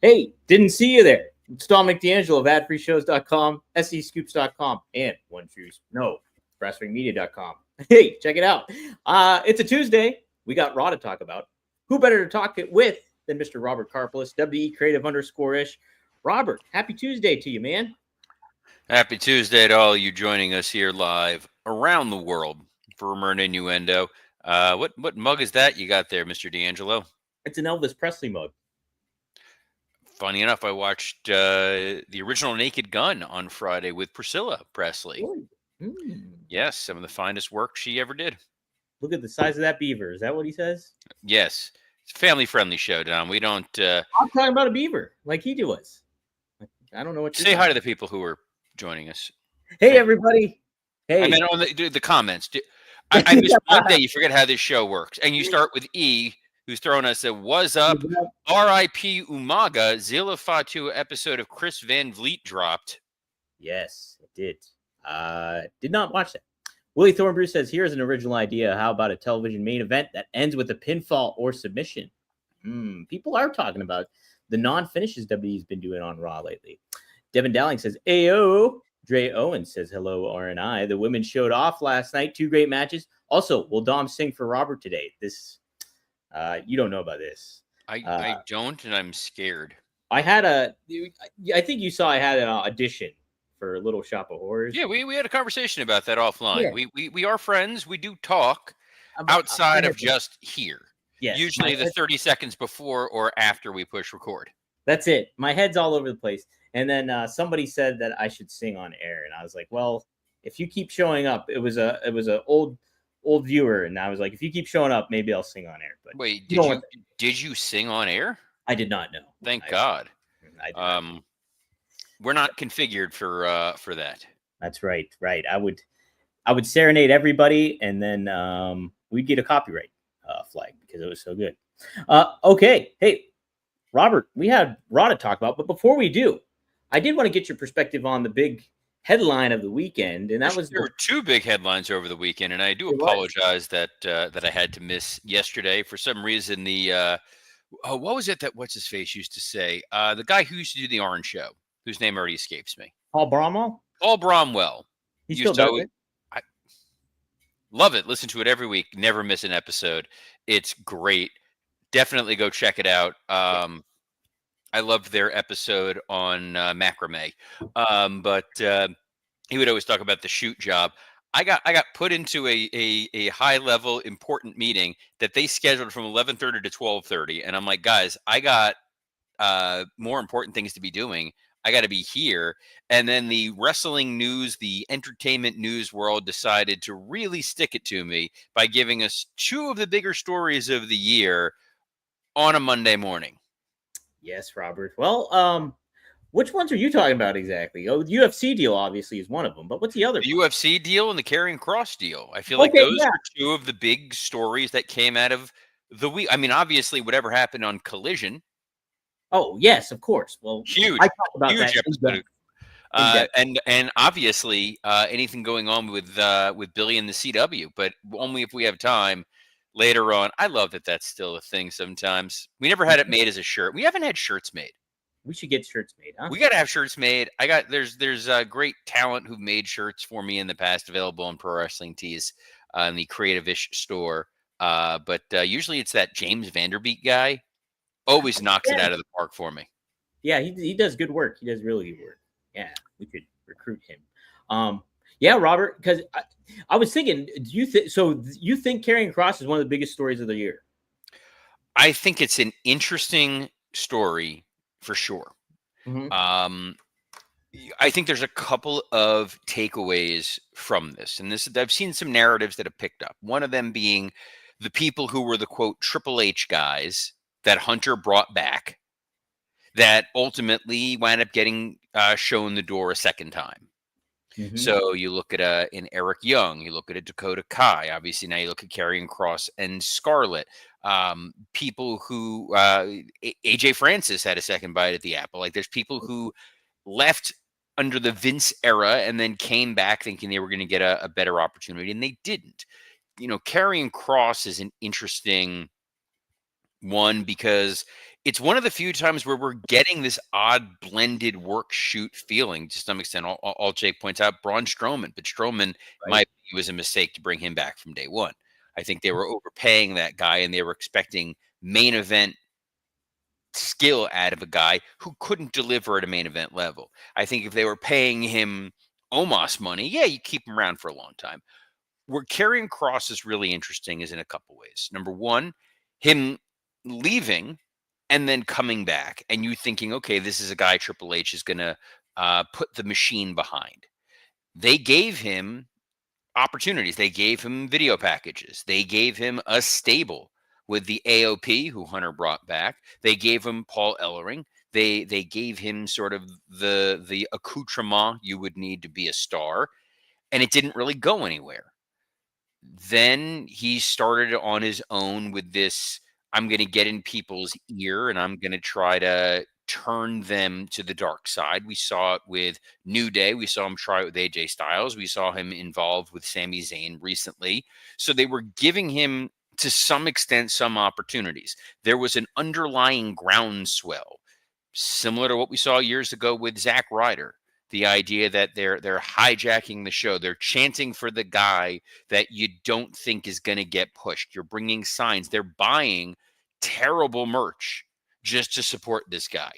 Hey, didn't see you there. It's Dominic D'Angelo of adfreeshows.com, scoops.com, and brassringmedia.com. Hey, check it out. It's a Tuesday. We got Raw to talk about. Who better to talk it with than Mr. Robert Karpelis, WE Creative _ish. Robert, happy Tuesday to you, man. Happy Tuesday to all you joining us here live around the world for Innuendo. What mug is that you got there, Mr. D'Angelo? It's an Elvis Presley mug. Funny enough, I watched the original Naked Gun on Friday with Priscilla Presley. Yes, some of the finest work she ever did. Look at the size of that beaver. Is that what he says? Yes. It's a family-friendly show, Don. We don't... I'm talking about a beaver, like he was. I don't know what you're Say hi to the people who are joining us. Hey, everybody. Hey. And then on the comments. I missed one day. You forget how this show works. And you start with E, who's throwing us a "Was up?" R.I.P. Umaga Zilla Fatu episode of Chris Van Vliet dropped. Yes, it did. Did not watch that. Willie Thornbrew says, here's an original idea. How about a television main event that ends with a pinfall or submission? People are talking about the non-finishes WWE's been doing on Raw lately. Devin Dowling says, Ayo. Dre Owen says, hello, RNI. The women showed off last night. 2 great matches. Also, will Dom sing for Robert today? This, you don't know about this. I don't, and I'm scared. I think you saw I had an audition for Little Shop of Horrors. Yeah, we had a conversation about that offline. Yeah. We are friends. We do talk outside of just here. Yes, usually the 30 seconds before or after we push record. That's it. My head's all over the place. And then somebody said that I should sing on air, and I was like, well, if you keep showing up, it was a old viewer, and I was like, if you keep showing up, maybe I'll sing on air. But wait, did you sing on air? I did not know. Thank God. We're not configured for that. That's right. Right. I would serenade everybody, and then we'd get a copyright flag because it was so good. Okay. Hey, Robert, we had Raw to talk about, but before we do, I did want to get your perspective on the big headline of the weekend, and that was there were 2 big headlines over the weekend, and I do apologize that I had to miss yesterday for some reason. The what was it that what's his face used to say? The guy who used to do the Orange Show, whose name already escapes me. Paul Bromwell. Paul Bromwell. He still does it. I love it. Listen to it every week. Never miss an episode. It's great. Definitely go check it out. I loved their episode on macrame, but he would always talk about the shoot job. I got put into a high level important meeting that they scheduled from 11:30 to 12:30, and I'm like, guys, I got more important things to be doing. I got to be here. And then the wrestling news, the entertainment news world decided to really stick it to me by giving us 2 of the bigger stories of the year on a Monday morning. Yes, Robert. Well, which ones are you talking about exactly? Oh, the UFC deal obviously is one of them, but what's the other? The UFC deal and the Karrion Kross deal. I feel like those are 2 of the big stories that came out of the week. I mean, obviously, whatever happened on Collision. Oh yes, of course. Well, huge, I talked about huge that. Episode. And obviously anything going on with Billy and the CW, but only if we have time. Later on, I love that that's still a thing sometimes. We never had it made as a shirt. We haven't had shirts made. We should get shirts made, huh? We got to have shirts made. There's great talent who've made shirts for me in the past, available on Pro Wrestling Tees in the Creative-ish store. But usually it's that James Vanderbeek guy. Always knocks it out of the park for me. Yeah, he does good work. He does really good work. Yeah, we could recruit him. Yeah, Robert, because I was thinking, you think Karrion Kross is one of the biggest stories of the year? I think it's an interesting story for sure. Mm-hmm. I think there's a couple of takeaways from this, and I've seen some narratives that have picked up. One of them being the people who were the quote Triple H guys that Hunter brought back, that ultimately wound up getting shown the door a second time. Mm-hmm. So you look at an Eric Young, you look at a Dakota Kai, obviously now you look at Karrion Kross and Scarlett. People who AJ Francis had a second bite at the apple. Like there's people who left under the Vince era and then came back thinking they were going to get a better opportunity, and they didn't. You know, Karrion Kross is an interesting One, because it's one of the few times where we're getting this odd blended work shoot feeling to some extent. All Jake points out, Braun Strowman, but Strowman, Right. it was a mistake to bring him back from day one. I think they were overpaying that guy, and they were expecting main event skill out of a guy who couldn't deliver at a main event level. I think if they were paying him Omos money, yeah, you keep him around for a long time. Where Karrion Kross is really interesting is in a couple ways. Number one, him leaving and then coming back, and you thinking, okay, this is a guy Triple H is going to put the machine behind. They gave him opportunities. They gave him video packages. They gave him a stable with the AOP, who Hunter brought back. They gave him Paul Ellering. They gave him sort of the accoutrement you would need to be a star, and it didn't really go anywhere. Then he started on his own with this, I'm going to get in people's ear and I'm going to try to turn them to the dark side. We saw it with New Day. We saw him try it with AJ Styles. We saw him involved with Sami Zayn recently. So they were giving him, to some extent, some opportunities. There was an underlying groundswell, similar to what we saw years ago with Zack Ryder. The idea that they're hijacking the show, they're chanting for the guy that you don't think is going to get pushed. You're bringing signs. They're buying terrible merch just to support this guy.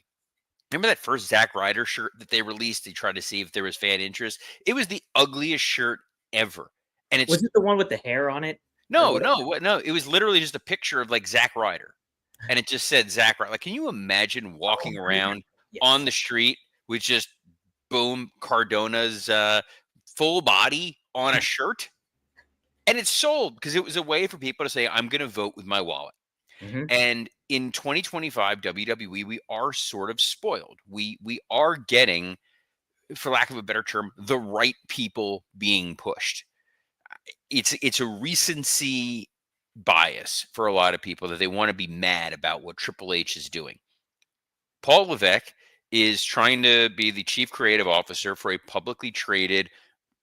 Remember that first Zack Ryder shirt that they released? They tried to see if there was fan interest. It was the ugliest shirt ever, and it's Was it the one with the hair on it? no. It was literally just a picture of like Zack Ryder, and it just said Zack Ryder. Like, can you imagine walking around on the street with just boom Cardona's full body on a shirt? And it's sold because it was a way for people to say, I'm going to vote with my wallet. Mm-hmm. And in 2025 WWE, we are sort of spoiled. We are getting, for lack of a better term, the right people being pushed. It's a recency bias for a lot of people that they want to be mad about what Triple H is doing. Paul Levesque is trying to be the chief creative officer for a publicly traded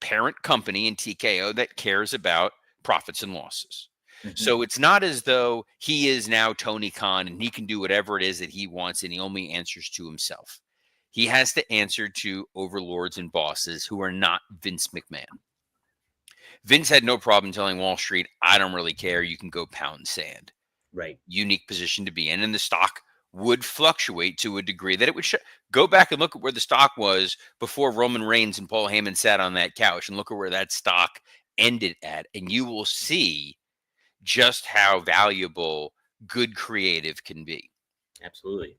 parent company in TKO that cares about profits and losses. Mm-hmm. So it's not as though he is now Tony Khan and he can do whatever it is that he wants and he only answers to himself. He has to answer to overlords and bosses who are not Vince McMahon. Vince had no problem telling Wall Street, I don't really care. You can go pound sand. Right. Unique position to be in. And the stock would fluctuate to a degree that it would go back and look at where the stock was before Roman Reigns and Paul Heyman sat on that couch and look at where that stock ended at. And you will see just how valuable good creative can be. Absolutely.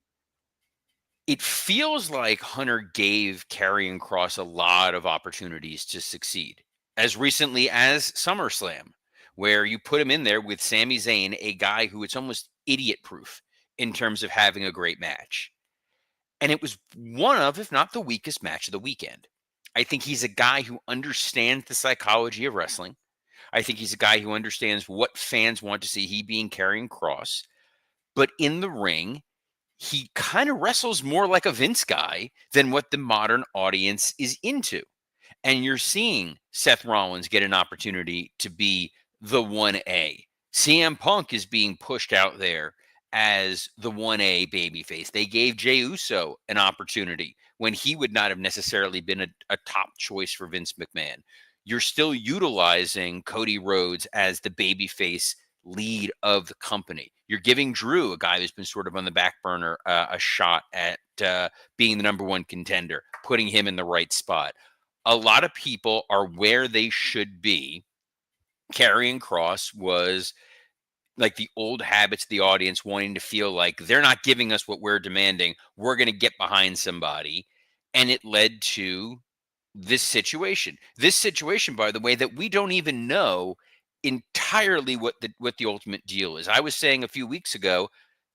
It feels like Hunter gave Karrion Kross a lot of opportunities to succeed, as recently as SummerSlam, where you put him in there with Sami Zayn, a guy who it's almost idiot proof in terms of having a great match. And it was one of, if not the weakest match of the weekend. I think he's a guy who understands the psychology of wrestling. I think he's a guy who understands what fans want to see, he being Karrion Kross. But in the ring, he kind of wrestles more like a Vince guy than what the modern audience is into. And you're seeing Seth Rollins get an opportunity to be the 1A. CM Punk is being pushed out there as the 1A babyface. They gave Jey Uso an opportunity when he would not have necessarily been a top choice for Vince McMahon. You're still utilizing Cody Rhodes as the babyface lead of the company. You're giving Drew, a guy who's been sort of on the back burner, a shot at being the number one contender, putting him in the right spot. A lot of people are where they should be. Karrion Kross was like the old habits of the audience wanting to feel like they're not giving us what we're demanding. We're going to get behind somebody. And it led to this situation. This situation, by the way, that we don't even know entirely what the ultimate deal is. I was saying a few weeks ago,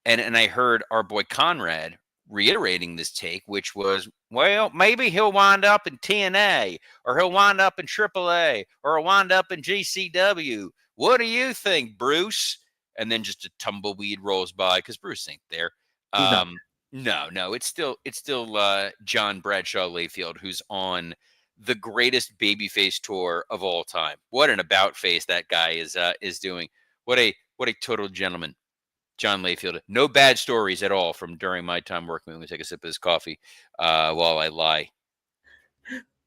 and I heard our boy Conrad reiterating this take, which was, well, maybe he'll wind up in TNA, or he'll wind up in AAA, or he'll wind up in GCW. What do you think, Bruce? And then just a tumbleweed rolls by because Bruce ain't there. No, it's still John Bradshaw Layfield, who's on the greatest babyface tour of all time. What an about face that guy is doing. What a total gentleman. John Layfield. No bad stories at all from during my time working. I'm going to take a sip of this coffee while I lie.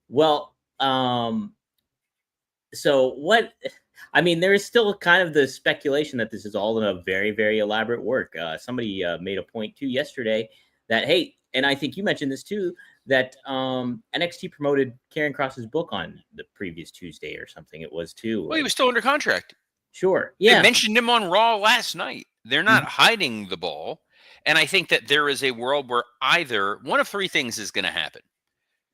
Well, so what? I mean, there is still kind of the speculation that this is all in a very, very elaborate work. Somebody made a point too yesterday that, hey, and I think you mentioned this too, that NXT promoted Karrion Kross's book on the previous Tuesday or something. It was too. Well, he was still under contract. Sure. They Yeah. mentioned him on Raw last night. They're not hiding the ball. And I think that there is a world where either one of three things is going to happen.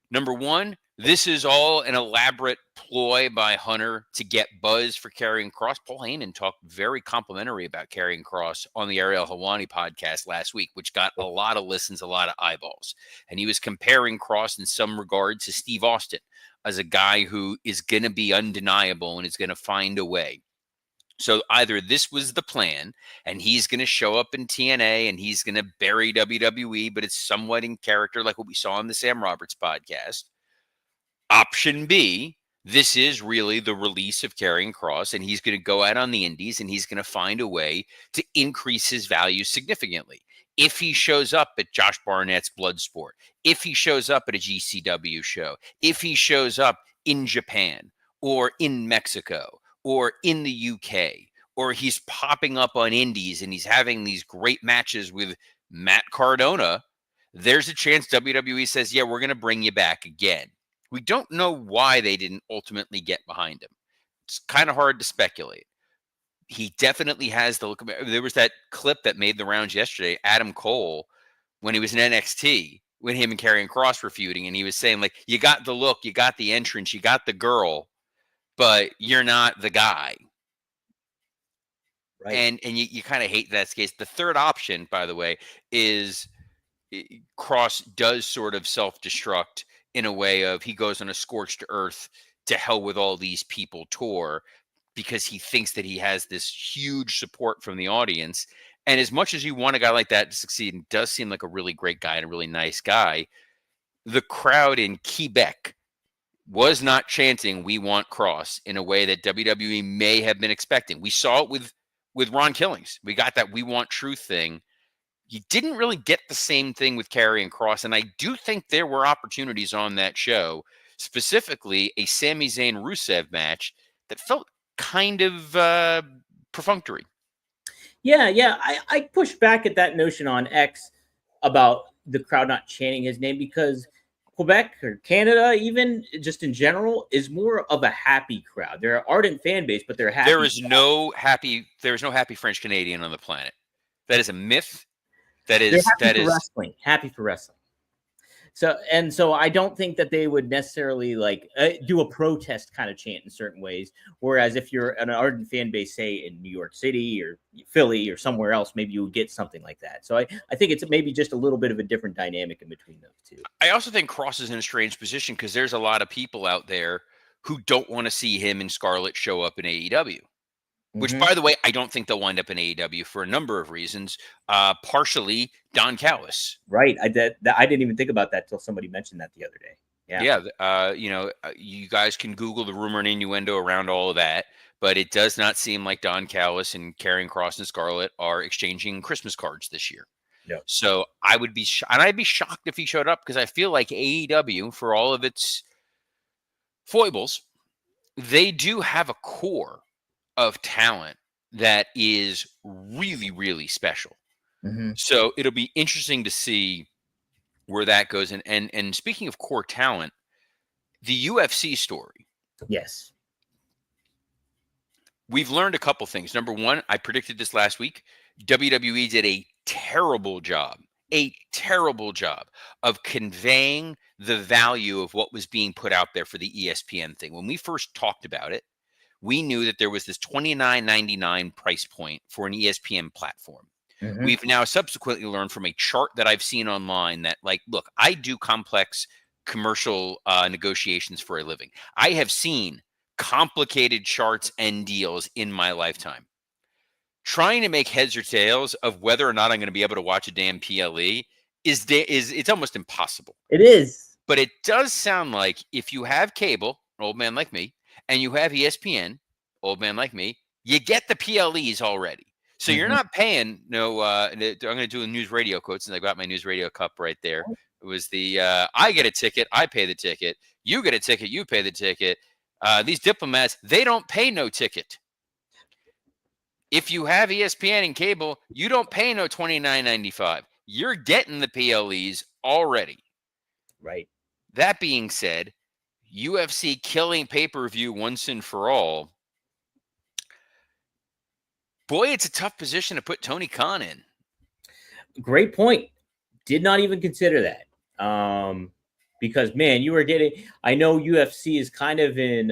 Number one, this is all an elaborate ploy by Hunter to get buzz for Karrion Kross. Paul Heyman talked very complimentary about Karrion Kross on the Ariel Helwani podcast last week, which got a lot of listens, a lot of eyeballs. And he was comparing Kross in some regard to Steve Austin as a guy who is going to be undeniable and is going to find a way. So either this was the plan and he's going to show up in TNA and he's going to bury WWE, but it's somewhat in character like what we saw on the Sam Roberts podcast. Option B, this is really the release of Karrion Kross and he's going to go out on the indies and he's going to find a way to increase his value significantly. If he shows up at Josh Barnett's Bloodsport, if he shows up at a GCW show, if he shows up in Japan or in Mexico, or in the UK, or he's popping up on indies and he's having these great matches with Matt Cardona, there's a chance WWE says, yeah, we're going to bring you back again. We don't know why they didn't ultimately get behind him. It's kind of hard to speculate. He definitely has the look. There was that clip that made the rounds yesterday, Adam Cole, when he was in NXT, when him and Karrion Kross were feuding, and he was saying, like, you got the look, you got the entrance, you got the girl, but you're not the guy. Right. And you kind of hate that case. The third option, by the way, is Kross does sort of self-destruct in a way of he goes on a scorched earth to hell with all these people tour because he thinks that he has this huge support from the audience. And as much as you want a guy like that to succeed, and does seem like a really great guy and a really nice guy, the crowd in Quebec was not chanting "We want Kross" in a way that WWE may have been expecting. We saw it with Ron Killings. We got that "We want truth" thing. You didn't really get the same thing with Karrion Kross, and I do think there were opportunities on that show, specifically a Sami Zayn Rusev match that felt kind of perfunctory. Yeah. I pushed back at that notion on X about the crowd not chanting his name because Quebec or Canada, even just in general, is more of a happy crowd. They're an ardent fan base, but they're happy. There's no happy French Canadian on the planet. That is a myth. They're wrestling. Happy for wrestling. So I don't think that they would necessarily do a protest kind of chant in certain ways. Whereas if you're an ardent fan base, say in New York City or Philly or somewhere else, maybe you would get something like that. So I think it's maybe just a little bit of a different dynamic in between those two. I also think Kross is in a strange position because there's a lot of people out there who don't want to see him and Scarlett show up in AEW. Which, by the way, I don't think they'll wind up in AEW for a number of reasons. Partially, Don Callis. Right. I didn't even think about that until somebody mentioned that the other day. Yeah. You guys can Google the rumor and innuendo around all of that, but it does not seem like Don Callis and Karrion Kross and Scarlett are exchanging Christmas cards this year. No. So I would be, and I'd be shocked if he showed up because I feel like AEW, for all of its foibles, they do have a core of talent that is really, really special. So it'll be interesting to see where that goes. And speaking of core talent, the UFC story. Yes. We've learned a couple things. Number one, I predicted this last week. WWE did a terrible job of conveying the value of what was being put out there for the ESPN thing. When we first talked about it, we knew that there was this $29.99 price point for an ESPN platform. We've now subsequently learned from a chart that I've seen online that, look, I do complex commercial negotiations for a living. I have seen complicated charts and deals in my lifetime. Trying to make heads or tails of whether or not I'm going to be able to watch a damn PLE is it's almost impossible. It is. But it does sound like if you have cable, an old man like me, and you have ESPN, old man like me, you get the PLEs already. So you're not paying no. I'm going to do a news radio quote since I got my news radio cup right there. It was the I get a ticket, I pay the ticket. You get a ticket, you pay the ticket. These diplomats, they don't pay no ticket. If you have ESPN and cable, you don't pay no $29.95. You're getting the PLEs already. Right. That being said, UFC killing pay-per-view once and for all. Boy, it's a tough position to put Tony Khan in. Great point. Did not even consider that. Because man, you were getting. I know UFC is kind of in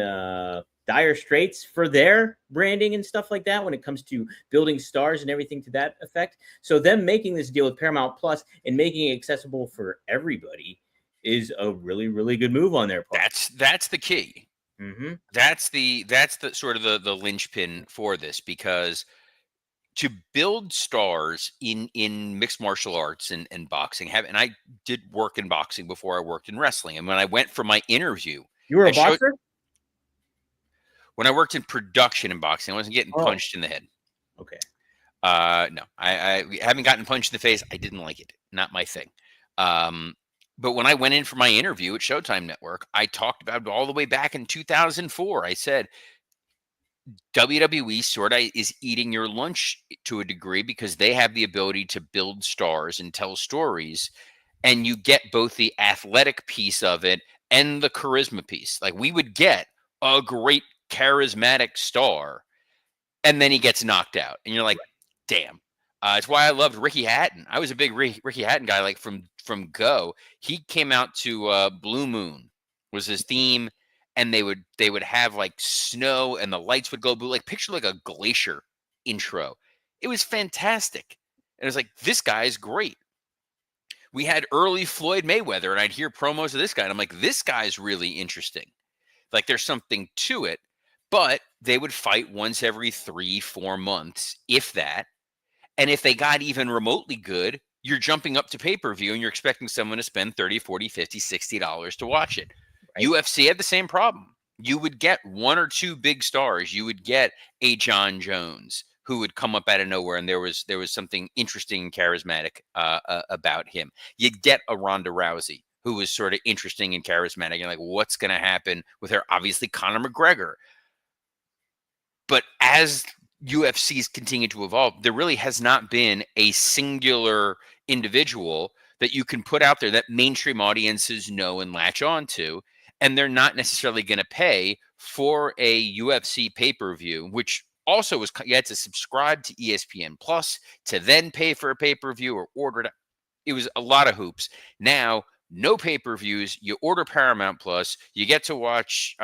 dire straits for their branding and stuff like that when it comes to building stars and everything to that effect. So them making this deal with Paramount Plus and making it accessible for everybody is a really, really good move on their part. That's the key. Mm-hmm. That's the sort of the linchpin for this, because to build stars in mixed martial arts and boxing, and I did work in boxing before I worked in wrestling. And when I went for my interview, You were a boxer? When I worked in production in boxing, I wasn't getting punched in the head. Okay. No, I haven't gotten punched in the face. I didn't like it. Not my thing. But when I went in for my interview at Showtime Network, I talked about it all the way back in 2004. I said, WWE sort of is eating your lunch to a degree because they have the ability to build stars and tell stories, and you get both the athletic piece of it and the charisma piece. Like, we would get a great charismatic star, and then he gets knocked out, and you're like, damn. It's why I loved Ricky Hatton. I was a big Ricky Hatton guy, like from Go. He came out to Blue Moon was his theme, and they would have like snow and the lights would go blue, like picture like a glacier intro. It was fantastic. And it was like, this guy is great. We had early Floyd Mayweather, and I'd hear promos of this guy, and I'm like, this guy's really interesting. Like, there's something to it. But they would fight once every 3-4 months, if that. And if they got even remotely good, you're jumping up to pay-per-view and you're expecting someone to spend $30, $40, $50, $60 to watch it. Right. UFC had the same problem. You would get one or two big stars. You would get a John Jones who would come up out of nowhere, and there was something interesting and charismatic about him. You'd get a Ronda Rousey who was sort of interesting and charismatic. And like, what's going to happen with her? Obviously, Conor McGregor. But as UFC's continued to evolve, there really has not been a singular individual that you can put out there that mainstream audiences know and latch on to. And they're not necessarily going to pay for a UFC pay-per-view, which also was, you had to subscribe to ESPN Plus to then pay for a pay-per-view or order it. It was a lot of hoops. Now, no pay-per-views. You order Paramount Plus. You get to watch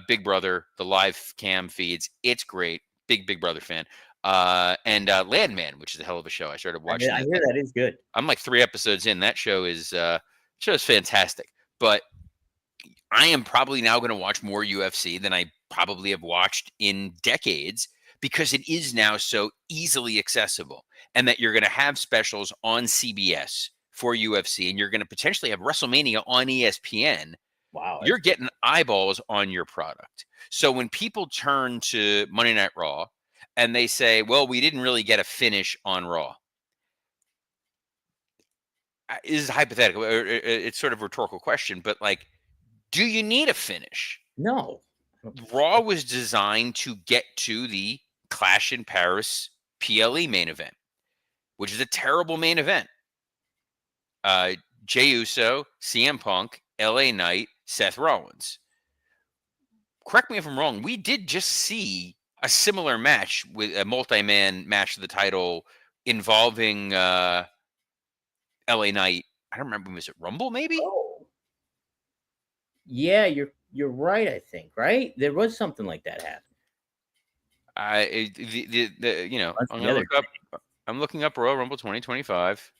Big Brother, the live cam feeds. It's great. Big Brother fan. And Landman, which is a hell of a show. I started watching. I hear that is good. I'm like 3 episodes in. That show is fantastic. But I am probably now going to watch more UFC than I probably have watched in decades, because it is now so easily accessible, and that you're going to have specials on CBS for UFC, and you're going to potentially have WrestleMania on ESPN. Wow. You're getting eyeballs on your product. So when people turn to Monday Night Raw and they say, well, we didn't really get a finish on Raw. Is hypothetical. It's sort of a rhetorical question, but like, do you need a finish? No. Raw was designed to get to the Clash in Paris PLE main event, which is a terrible main event. Jey Uso, CM Punk, LA Knight, Seth Rollins. Correct me if I'm wrong. We did just see a similar match with a multi-man match for the title involving LA Knight. I don't remember. Was it Rumble? Maybe. Oh. Yeah, you're right. I think right. There was something like that happen. I'm looking up Royal Rumble 2025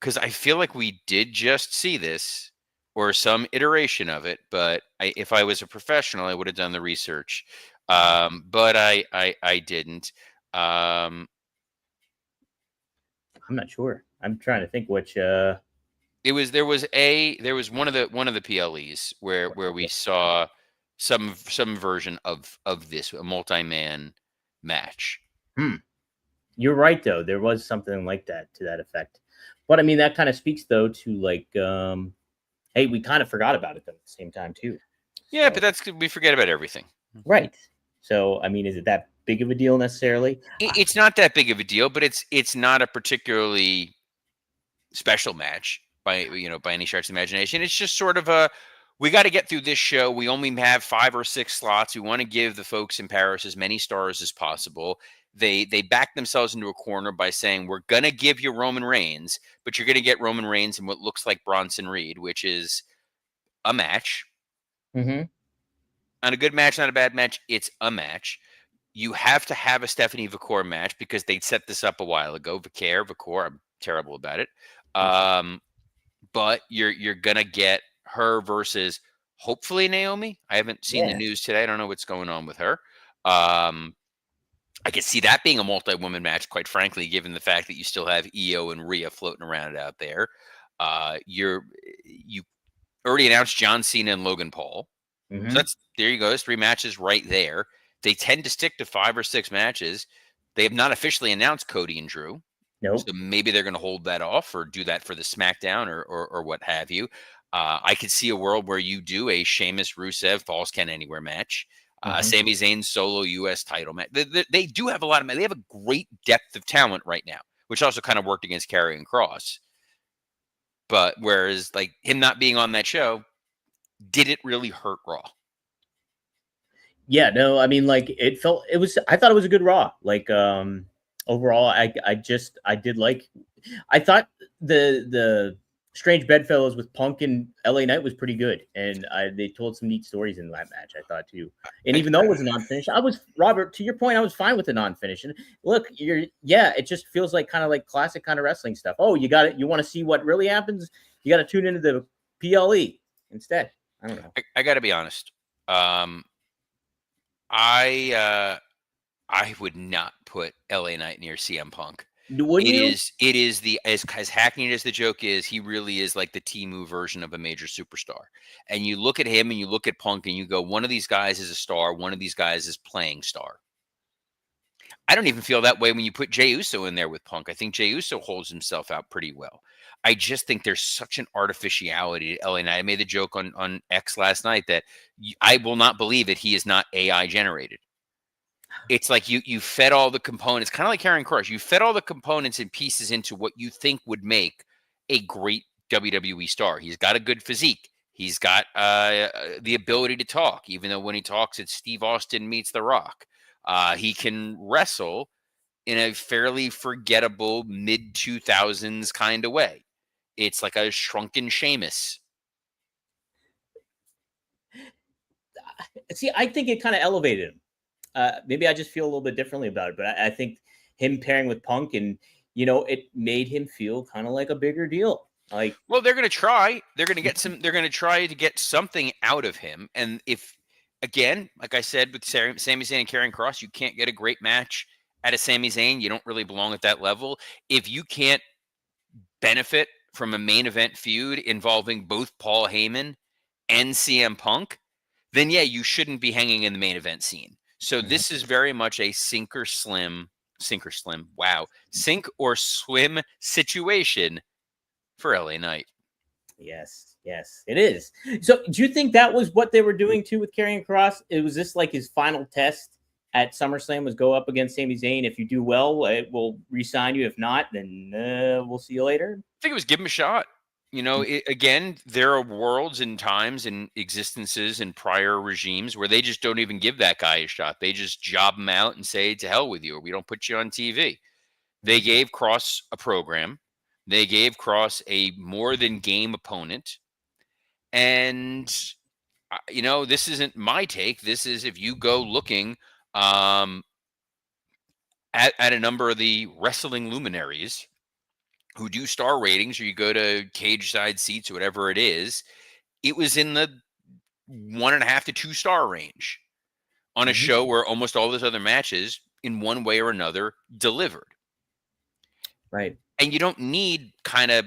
because I feel like we did just see this or some iteration of it. But if I was a professional, I would have done the research. But I didn't. I'm not sure. I'm trying to think which. There was one of the PLEs where we saw some version of this, a multi-man match. You're right though. There was something like that to that effect. But I mean, that kind of speaks though to like, hey, we kind of forgot about it though at the same time too. Yeah, So but that's we forget about everything. right. So I mean, is it that big of a deal necessarily? It's not that big of a deal, but it's not a particularly special match by any stretch of the imagination. It's just sort of a we got to get through this show. We only have 5 or 6 slots. We want to give the folks in Paris as many stars as possible. They back themselves into a corner by saying we're gonna give you Roman Reigns, but you're gonna get Roman Reigns in what looks like Bronson Reed, which is a match. Mm-hmm. On a good match, not a bad match, it's a match. You have to have a Stephanie Vicor match because they set this up a while ago. Vicor, I'm terrible about it. But you're gonna get her versus hopefully Naomi. I haven't seen the Yeah. news today. I don't know what's going on with her. I could see that being a multi-woman match, quite frankly, given the fact that you still have Io and Rhea floating around out there. You already announced John Cena and Logan Paul. So Mm-hmm. that's there you go. There's 3 matches right there. They tend to stick to 5 or 6 matches. They have not officially announced Cody and Drew. Nope. So maybe they're going to hold that off or do that for the SmackDown or what have you. I could see a world where you do a Sheamus Rusev Falls Count Anywhere match, Mm-hmm. Sami Zayn solo U.S. title match. They do have a lot of. They have a great depth of talent right now, which also kind of worked against Karrion Kross. But whereas like him not being on that show, did it really hurt Raw? Yeah, no, I mean, like it was. I thought it was a good Raw. Like, overall, I did like. I thought the strange bedfellows with Punk and LA Knight was pretty good, and they told some neat stories in that match. I thought too, and I, even though it was a non-finish, I was Robert. To your point, I was fine with the non-finish. And look, it just feels like kind of like classic kind of wrestling stuff. Oh, you got it. You want to see what really happens? You got to tune into the PLE instead. I don't know. I got to be honest. I would not put LA Knight near CM Punk. Wouldn't you? It is the as hackneyed as the joke is, he really is like the Timu version of a major superstar. And you look at him and you look at Punk and you go, one of these guys is a star, one of these guys is playing star. I don't even feel that way when you put Jey Uso in there with Punk. I think Jey Uso holds himself out pretty well. I just think there's such an artificiality to LA Knight. I made the joke on X last night that I will not believe that he is not AI generated. It's like you fed all the components, kind of like Karrion Kross. You fed all the components and pieces into what you think would make a great WWE star. He's got a good physique. He's got the ability to talk, even though when he talks, it's Steve Austin meets The Rock. He can wrestle in a fairly forgettable mid 2000s kind of way. It's like a shrunken Sheamus. See, I think it kind of elevated him. Maybe I just feel a little bit differently about it, but I think him pairing with Punk and it made him feel kind of like a bigger deal. Like, well, they're going to try. They're going to get some. They're going to try to get something out of him. And if, again, like I said with Sami Zayn and Karrion Kross, you can't get a great match out of Sami Zayn. You don't really belong at that level. If you can't benefit from a main event feud involving both Paul Heyman and CM Punk, then yeah, you shouldn't be hanging in the main event scene. So this is very much a sink or swim, wow, sink or swim situation for LA Knight. yes, it is. So, do you think that was what they were doing too with Karrion Kross? It was this like his final test at SummerSlam was go up against Sami Zayn. If you do well, it will re-sign you. If not, then we'll see you later. I think it was give him a shot. Again, there are worlds and times and existences in prior regimes where they just don't even give that guy a shot. They just job him out and say, to hell with you, or we don't put you on TV. They gave Kross a program. They gave Kross a more than game opponent. And, this isn't my take. This is if you go looking at a number of the wrestling luminaries who do star ratings, or you go to cage side seats or whatever it is, it was in the 1.5 to 2 star range on a show where almost all those other matches in one way or another delivered. Right. And you don't need kind of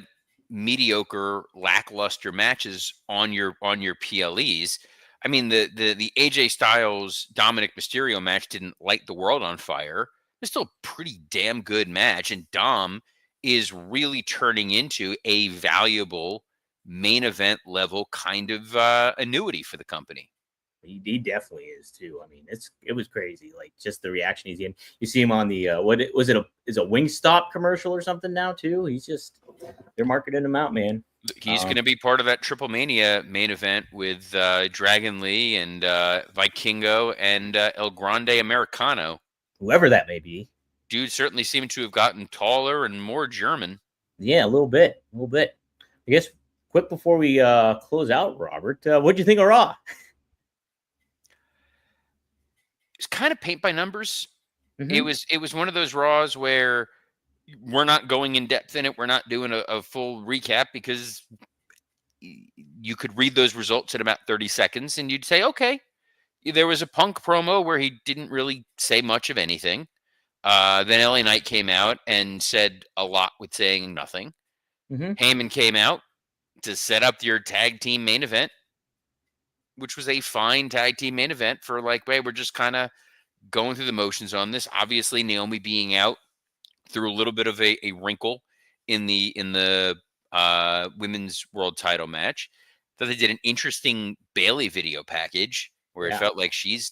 mediocre, lackluster matches on your PLEs. I mean, the AJ Styles Dominic Mysterio match didn't light the world on fire, It's still a pretty damn good match. And Dom is really turning into a valuable main event level kind of annuity for the company. He definitely is too. I mean, it was crazy. Like just the reaction he's in. You see him on the is a Wingstop commercial or something now too. They're marketing him out, man. He's going to be part of that Triple Mania main event with Dragon Lee and Vikingo and El Grande Americano. Whoever that may be. Dude certainly seemed to have gotten taller and more German. Yeah, a little bit. I guess quick before we close out, Robert, what'd you think of Raw? It's kind of paint by numbers. Mm-hmm. It was one of those Raws where we're not going in depth in it. We're not doing a full recap because you could read those results in about 30 seconds and you'd say, okay, there was a Punk promo where he didn't really say much of anything. Then LA Knight came out and said a lot with saying nothing. Mm-hmm. Heyman came out to set up your tag team main event, which was a fine tag team main event for like, hey, we're just kind of going through the motions on this. Obviously, Naomi being out threw a little bit of a wrinkle in the women's world title match. That they did an interesting Bailey video package where it felt like she's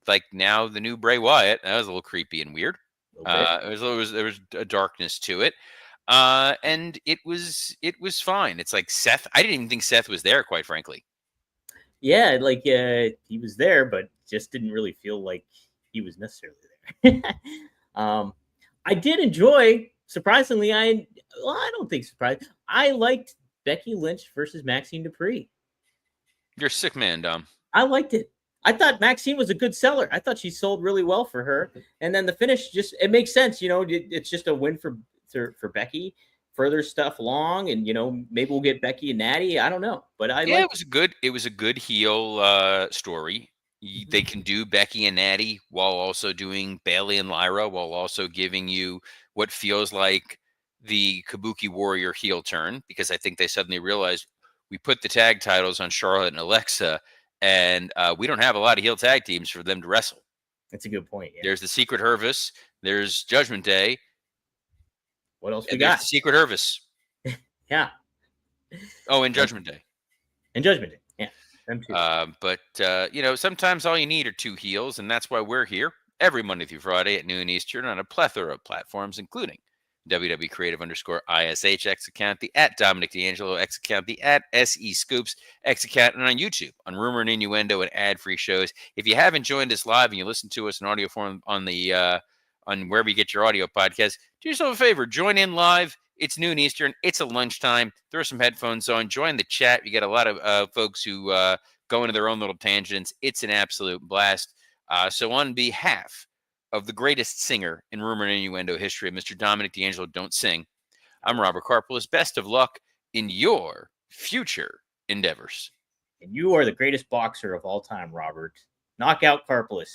like now the new Bray Wyatt. That was a little creepy and weird. There was a darkness to it. And it was fine. It's like Seth. I didn't even think Seth was there, quite frankly. Yeah, like he was there, but just didn't really feel like he was necessarily there. I did enjoy, surprisingly. I don't think surprised. I liked Becky Lynch versus Maxine Dupree. You're a sick man, Dom. I liked it. I thought Maxine was a good seller. I thought she sold really well for her, and then the finish it makes sense. It's just a win for Becky. Further stuff along, and maybe we'll get Becky and Natty. I don't know, but it was a good heel story. They can do Becky and Natty while also doing Bailey and Lyra, while also giving you what feels like the Kabuki Warrior heel turn, because I think they suddenly realized we put the tag titles on Charlotte and Alexa, and we don't have a lot of heel tag teams for them to wrestle. That's a good point. Yeah. There's the Secret Hervis. There's Judgment Day. What else we got? The Secret Hervis. Yeah. Oh, and Judgment Day. And Judgment Day. Yeah. Them too. But sometimes all you need are two heels, and that's why we're here every Monday through Friday at noon Eastern on a plethora of platforms, including WW_Creative_ISH X account, the @Dominic D'Angelo X account, the @SE Scoops X account, and on YouTube on Rumor and Innuendo and ad-free shows. If you haven't joined us live and you listen to us in audio form on the on wherever you get your audio podcast, do yourself a favor, join in live. It's noon Eastern. It's a lunchtime. Throw some headphones on. Join the chat. You get a lot of folks who go into their own little tangents. It's an absolute blast. So on behalf of the greatest singer in Rumor and Innuendo history, Mr. Dominic D'Angelo, Don't Sing, I'm Robert Karpelis. Best of luck in your future endeavors. And you are the greatest boxer of all time, Robert. Knockout Karpelis.